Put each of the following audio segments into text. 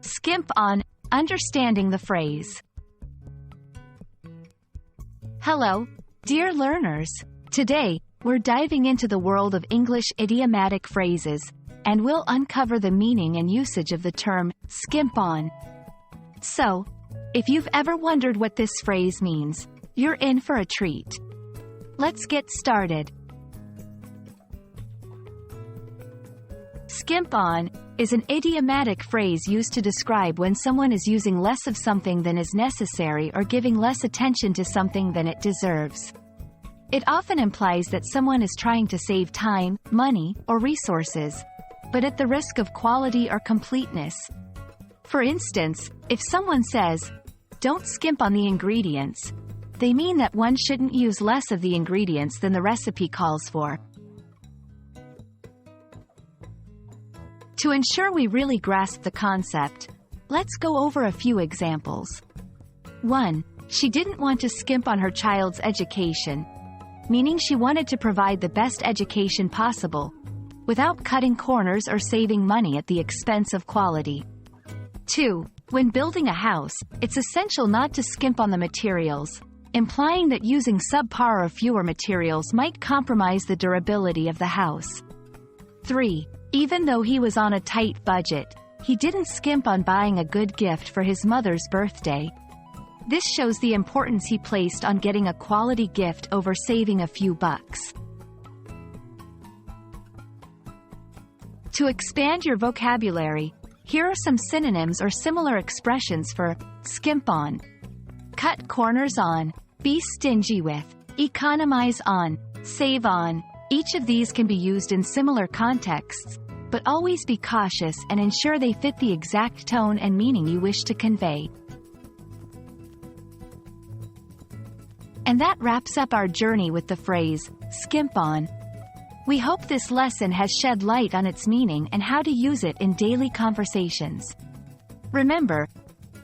Skimp On, understanding the phrase. Hello, dear learners. Today, we're diving into the world of English idiomatic phrases, and we'll uncover the meaning and usage of the term skimp on. So, if you've ever wondered what this phrase means, you're in for a treat. Let's get started. Skimp on is an idiomatic phrase used to describe when someone is using less of something than is necessary or giving less attention to something than it deserves. It often implies that someone is trying to save time, money, or resources, but at the risk of quality or completeness. For instance, if someone says, "Don't skimp on the ingredients," they mean that one shouldn't use less of the ingredients than the recipe calls for. To ensure we really grasp the concept, let's go over a few examples. 1. She didn't want to skimp on her child's education, meaning she wanted to provide the best education possible, without cutting corners or saving money at the expense of quality. 2. When building a house, it's essential not to skimp on the materials, implying that using subpar or fewer materials might compromise the durability of the house. 3. Even though he was on a tight budget, he didn't skimp on buying a good gift for his mother's birthday. This shows the importance he placed on getting a quality gift over saving a few bucks. To expand your vocabulary, here are some synonyms or similar expressions for skimp on. Cut corners on, be stingy with, economize on, save on. Each of these can be used in similar contexts, but always be cautious and ensure they fit the exact tone and meaning you wish to convey. And that wraps up our journey with the phrase, skimp on. We hope this lesson has shed light on its meaning and how to use it in daily conversations. Remember,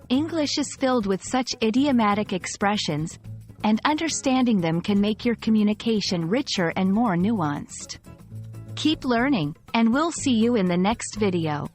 English is filled with such idiomatic expressions, and understanding them can make your communication richer and more nuanced. Keep learning, and we'll see you in the next video.